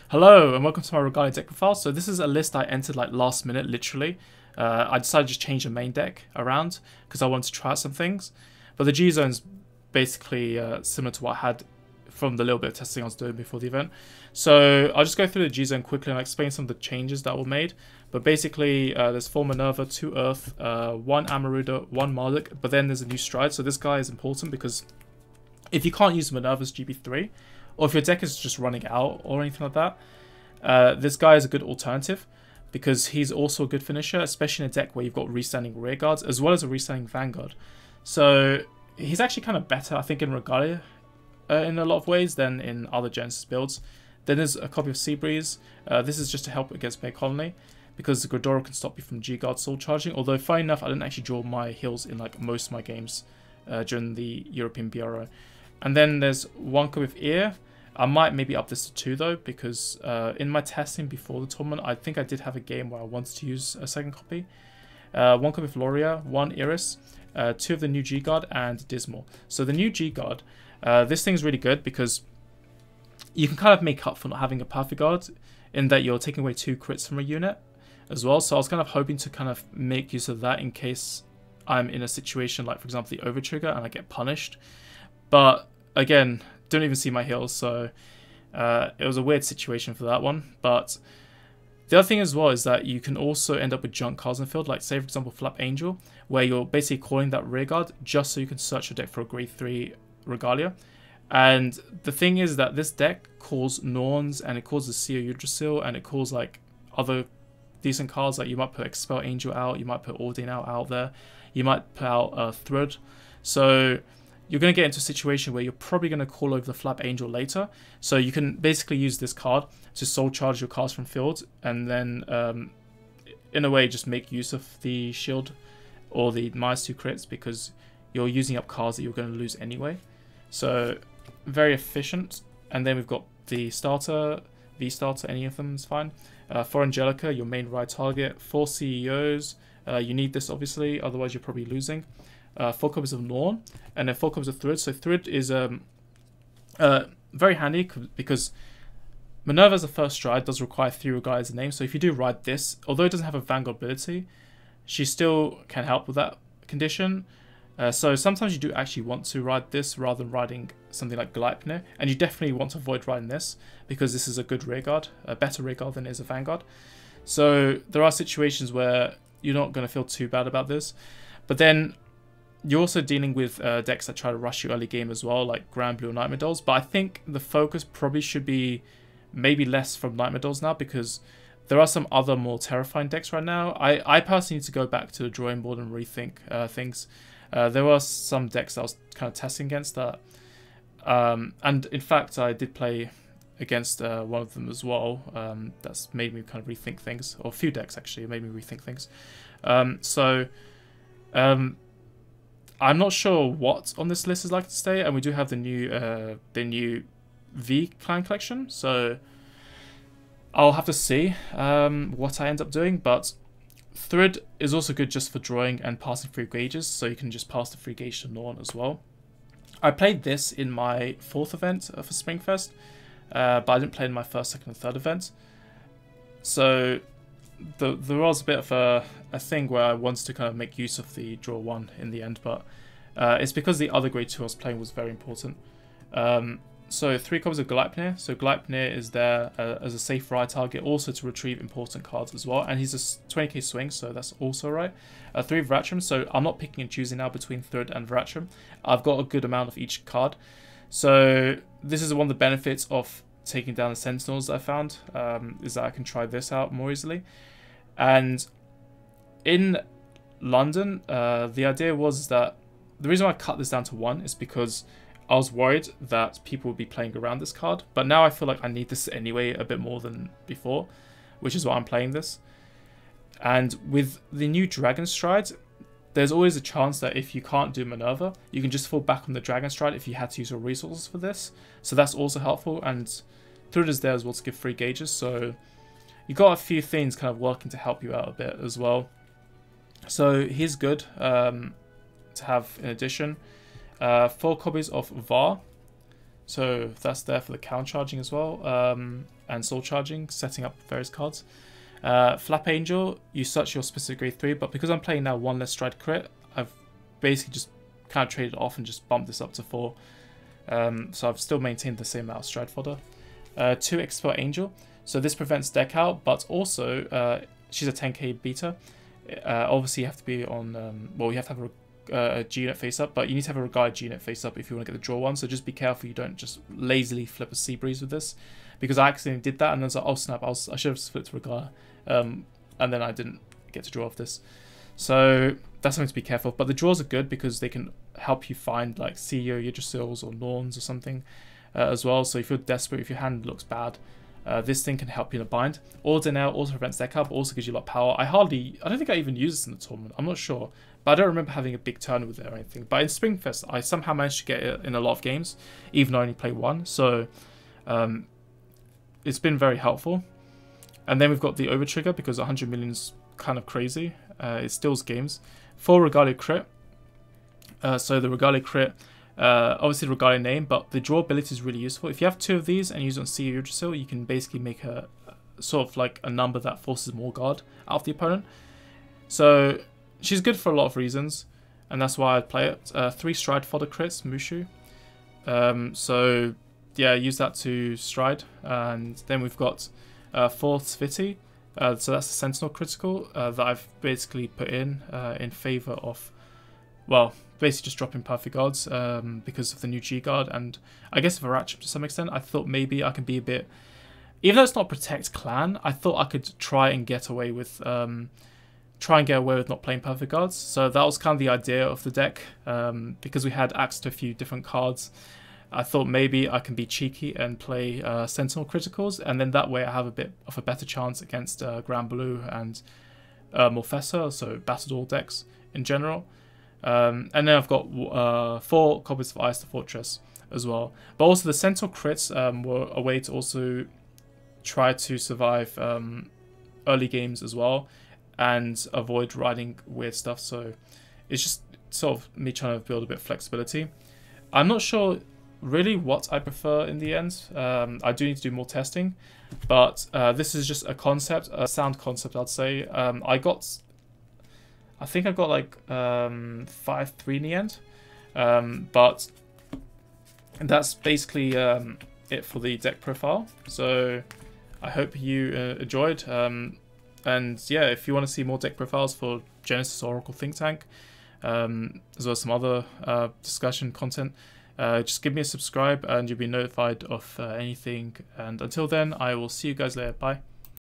Hello and welcome to my Regalia deck profile. So this is a list I entered like last minute, literally. I decided to just change the main deck around because I wanted to try out some things. But the G-Zone's basically similar to what I had from the little bit of testing I was doing before the event. So I'll just go through the G-Zone quickly and I'll explain some of the changes that were made. But basically there's 4 Minerva, 2 Earth, 1 Amaruda, 1 Marduk, but then there's a new Stride. So this guy is important because if you can't use Minerva's GB3, or if your deck is just running out or anything like that, this guy is a good alternative because he's also a good finisher, especially in a deck where you've got restanding rear guards as well as a restanding Vanguard. So he's actually kind of better, I think, in Regalia in a lot of ways than in other Genesis builds. Then there's a copy of Seabreeze. This is just to help against May Colony because the Gridoro can stop you from G-Guard soul charging, although funny enough, I didn't actually draw my heals in like most of my games during the European BRO. And then there's 1 copy of Ear. I might maybe up this to 2 though, because in my testing before the tournament, I think I did have a game where I wanted to use a second copy. 1 copy of Loria, 1 Iris, 2 of the new G-Guard, and Dismal. So the new G-Guard, this thing's really good because you can kind of make up for not having a perfect guard in that you're taking away 2 crits from a unit as well. So I was kind of hoping to kind of make use of that in case I'm in a situation like, for example, the Overtrigger and I get punished. But again, don't even see my heals, so it was a weird situation for that one. But the other thing as well is that you can also end up with junk cards in the field, like say for example Flap Angel, where you're basically calling that rear guard just so you can search your deck for a grade 3 Regalia. And the thing is that this deck calls Norns, and it calls the Seer Yggdrasil, and it calls like other decent cards, like you might put Expel Angel out, you might put Ordain out there, you might put out Thrud. So you're going to get into a situation where you're probably going to call over the Flap Angel later. So you can basically use this card to soul charge your cards from field and then, in a way, just make use of the shield or the -2 crits because you're using up cards that you're going to lose anyway. So very efficient. And then we've got the starter, V-starter, any of them is fine. For Angelica, your main right target. 4 CEOs. You need this, obviously, otherwise you're probably losing. 4 copies of Norn, and then 4 copies of Thrud. So Thrud is very handy because Minerva's the first stride, does require 3 Regalia as a name. So if you do ride this, although it doesn't have a Vanguard ability, she still can help with that condition. So sometimes you do actually want to ride this rather than riding something like Gleipnir, and you definitely want to avoid riding this because this is a good rearguard, a better rearguard than is a Vanguard. So there are situations where you're not going to feel too bad about this, but then you're also dealing with decks that try to rush you early game as well, like Grand Blue or Nightmare Dolls. But I think the focus probably should be maybe less from Nightmare Dolls now because there are some other more terrifying decks right now. I personally need to go back to the drawing board and rethink things. There were some decks that I was kind of testing against that. And in fact, I did play against one of them as well. That's made me kind of rethink things. Or a few decks actually made me rethink things. I'm not sure what on this list is likely to stay, and we do have the new V Clan Collection, so I'll have to see what I end up doing. But Thrud is also good just for drawing and passing free gauges, so you can just pass the free gauge to Norn as well. I played this in my 4th event for Springfest, but I didn't play in my 1st, 2nd, and 3rd event. So there was a bit of a thing where I wanted to kind of make use of the draw 1 in the end, but it's because the other grade 2 I was playing was very important. So 3 copies of Gleipnir. So Gleipnir is there as a safe ride target, also to retrieve important cards as well, and he's a 20k swing, so that's also right. 3 Vrachim, so I'm not picking and choosing now between Thrud and Vrachim. I've got a good amount of each card. So this is one of the benefits of taking down the Sentinels that I found, is that I can try this out more easily. And in London, the idea was that the reason why I cut this down to 1 is because I was worried that people would be playing around this card. But now I feel like I need this anyway a bit more than before, which is why I'm playing this. And with the new Dragon Stride, there's always a chance that if you can't do Minerva, you can just fall back on the Dragon Stride if you had to use your resources for this. So that's also helpful, and Thrud is there as well to give free gauges. So you got a few things kind of working to help you out a bit as well. So he's good to have in addition. 4 copies of VAR. So that's there for the counter charging as well, and soul charging, setting up various cards. Flap Angel, you search your specific grade 3, but because I'm playing now 1 less stride crit, I've basically just kind of traded off and just bumped this up to 4. So I've still maintained the same amount of stride fodder. 2 Expert Angel, so this prevents deck out, but also she's a 10k beta. Obviously you have to be on, well, you have to have a G-Unit face up, but you need to have a regarded G-Unit face up if you want to get the draw one, so just be careful you don't just lazily flip a Sea Breeze with this, because I accidentally did that and then I was like, oh snap, I should have flipped regard, and then I didn't get to draw off this. So that's something to be careful of. But the draws are good because they can help you find like CEO, Yggdrasils or Norns or something as well. So if you're desperate, if your hand looks bad, this thing can help you in a bind. Order now also prevents deck out, but also gives you a lot of power. I don't think I even use this in the tournament. I'm not sure. But I don't remember having a big turn with it or anything. But in Springfest, I somehow managed to get it in a lot of games, even though I only play 1. So it's been very helpful. And then we've got the Overtrigger, because 100 million is kind of crazy. It steals games. 4 Regalia crit. So the Regalia crit, obviously the Regalia name, but the draw ability is really useful. If you have 2 of these and use it on CEO Yggdrasil, you can basically make a sort of like a number that forces more guard out of the opponent. So she's good for a lot of reasons, and that's why I'd play it. 3 stride fodder crits, Mushu. So yeah, use that to stride. And then we've got 4 Sviti. So that's a Sentinel critical that I've basically put in favor of, well, basically just dropping Perfect Guards because of the new G Guard, and I guess Varachim to some extent. I thought maybe I can be a bit, even though it's not Protect Clan, I thought I could try and get away with not playing Perfect Guards. So that was kind of the idea of the deck, because we had access to a few different cards. I thought maybe I can be cheeky and play Sentinel criticals, and then that way I have a bit of a better chance against Grand Blue and Morfessa, so Battledore decks in general. And then I've got 4 copies of Ice the Fortress as well. But also the Sentinel crits were a way to also try to survive early games as well and avoid riding weird stuff. So it's just sort of me trying to build a bit of flexibility. I'm not sure really what I prefer in the end. I do need to do more testing, but this is just a concept, a sound concept, I'd say. I think I got like 5-3 in the end, but that's basically it for the deck profile. So I hope you enjoyed, and yeah, if you want to see more deck profiles for Genesis Oracle Think Tank, as well as some other discussion content, just give me a subscribe and you'll be notified of anything. And until then, I will see you guys later. Bye.